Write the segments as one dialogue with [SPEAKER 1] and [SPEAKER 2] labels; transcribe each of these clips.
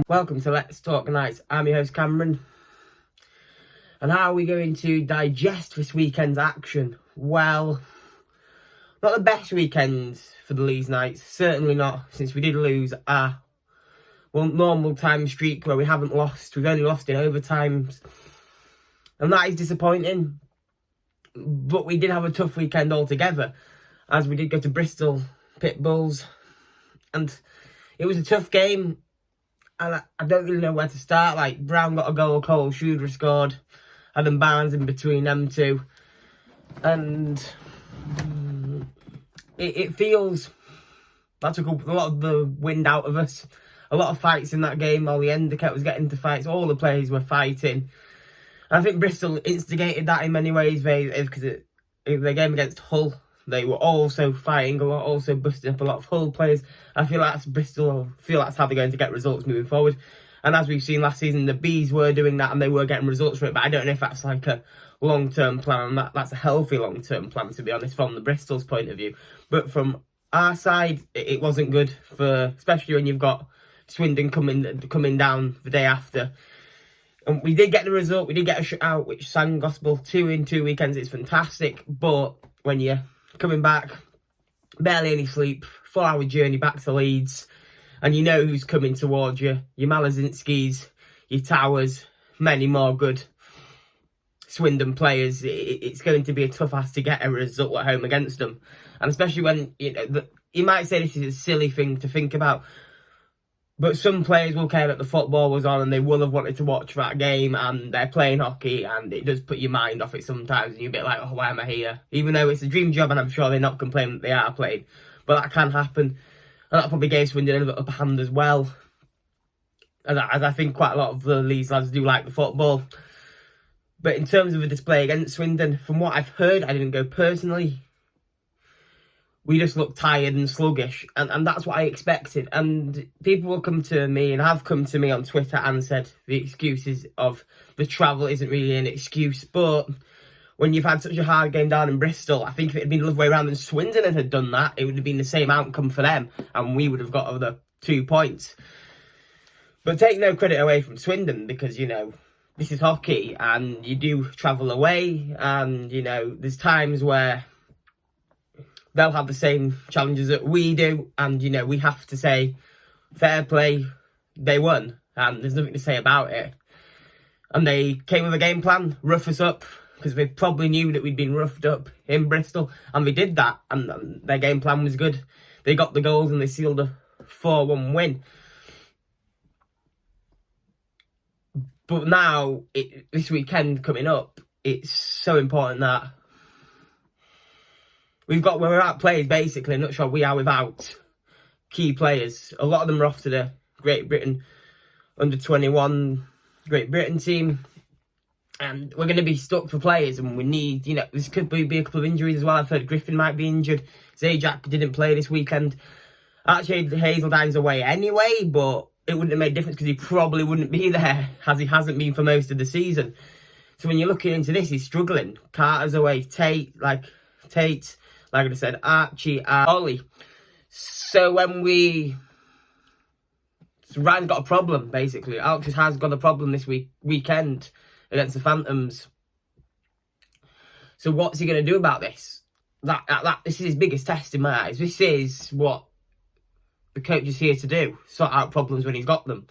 [SPEAKER 1] Welcome to Let's Talk Nights. I'm your host Cameron. And how are we going to digest this weekend's action? Well, not the best weekend for the Leeds Knights. Certainly not, since we did lose our normal time streak where we haven't lost. We've only lost in overtimes. And that is disappointing. But we did have a tough weekend altogether, as we did go to Bristol Pit Bulls. And it was a tough game. And I don't really know where to start. Like, Brown got a goal, Cole Shooter scored, Adam Barnes in between them two. And it feels that took a lot of the wind out of us. A lot of fights in that game. All the Endicott was getting into fights. All the players were fighting. And I think Bristol instigated that in many ways, because the game against Hull, they were also fighting a lot, also busting up a lot of Hull players. I feel like that's Bristol. I feel that's how they're going to get results moving forward. And as we've seen last season, the Bees were doing that and they were getting results for it. But I don't know if that's like a long-term plan. That's a healthy long-term plan, to be honest, from the Bristol's point of view. But from our side, it wasn't good, especially when you've got Swindon coming down the day after. And we did get the result. We did get a shutout, which sang gospel. 2 in 2 weekends. It's fantastic. But when you're coming back, barely any sleep, 4-hour journey back to Leeds, and you know who's coming towards you. Your Malazinskis, your Towers, many more good Swindon players. It's going to be a tough ask to get a result at home against them. And especially when, you might say this is a silly thing to think about, but some players will care that the football was on and they will have wanted to watch that game, and they're playing hockey, and it does put your mind off it sometimes, and you're a bit like, oh, why am I here? Even though it's a dream job, and I'm sure they're not complaining that they are playing. But that can happen, and that probably gave Swindon a bit upper hand as well. As I think quite a lot of the Leeds lads do like the football. But in terms of the display against Swindon, from what I've heard, I didn't go personally, we just looked tired and sluggish, and that's what I expected. And people will come to me, and have come to me on Twitter and said the excuses of the travel isn't really an excuse. But when you've had such a hard game down in Bristol, I think if it had been the other way around and Swindon had done that, it would have been the same outcome for them, and we would have got the 2 points. But take no credit away from Swindon, because, this is hockey, and you do travel away, and, there's times where they'll have the same challenges that we do, and, we have to say, fair play, they won, and there's nothing to say about it. And they came with a game plan, rough us up, because they probably knew that we'd been roughed up in Bristol, and they did that, and their game plan was good. They got the goals, and they sealed a 4-1 win. But now, this weekend coming up, it's so important that we're without players, basically. I'm not sure we are without key players. A lot of them are off to the Great Britain under-21 Great Britain team. And we're going to be stuck for players, and we need, this could be a couple of injuries as well. I've heard Griffin might be injured. Zajac didn't play this weekend. Actually, Hazeldine's away anyway, but it wouldn't have made a difference because he probably wouldn't be there, as he hasn't been for most of the season. So when you're looking into this, he's struggling. Carter's away. Tate, like I said, Archie, Ollie. So Ryan's got a problem, basically. Alex has got a problem this weekend against the Phantoms. So what's he going to do about this? This is his biggest test in my eyes. This is what the coach is here to do, sort out problems when he's got them.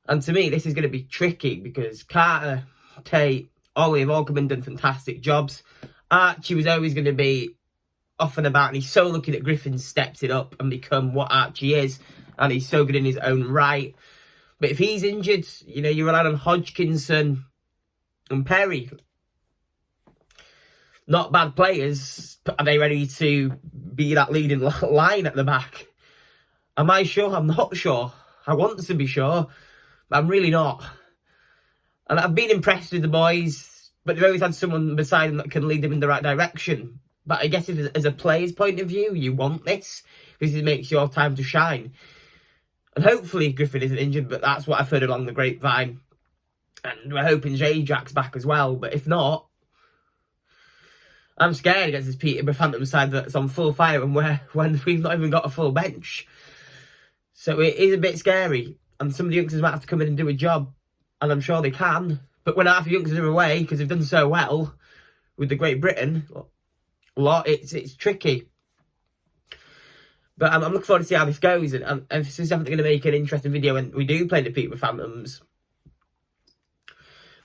[SPEAKER 1] And to me, this is going to be tricky because Carter, Tate, Ollie have all come and done fantastic jobs. Archie was always going to be off and about, and he's so lucky that Griffin stepped it up and become what Archie is, and he's so good in his own right. But if he's injured, you rely on Hodgkinson and Perry. Not bad players. Are they ready to be that leading line at the back? Am I sure? I'm not sure. I want to be sure, but I'm really not. And I've been impressed with the boys, but they've always had someone beside them that can lead them in the right direction. But I guess if as a player's point of view, you want this, because it makes your time to shine. And hopefully Griffin isn't injured, but that's what I've heard along the grapevine. And we're hoping Jack's back as well, but if not, I'm scared against this Peterborough Phantom side that's on full fire and when we've not even got a full bench. So it is a bit scary. and some of the youngsters might have to come in and do a job, and I'm sure they can. But when half the youngsters are away because they've done so well with the Great Britain lot, it's tricky. But I'm looking forward to see how this goes, and this is definitely going to make an interesting video when we do play the Peterborough Phantoms.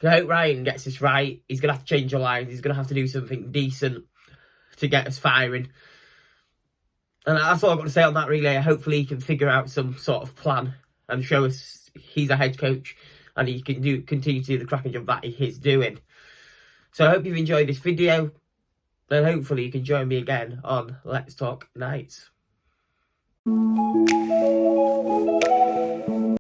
[SPEAKER 1] I hope Ryan gets this right. He's going to have to change the lines. He's going to have to do something decent to get us firing. And that's all I've got to say on that, really. Hopefully he can figure out some sort of plan and show us he's a head coach and he can continue to do the cracking job that he is doing. So I hope you've enjoyed this video, and hopefully you can join me again on Let's Talk Knights.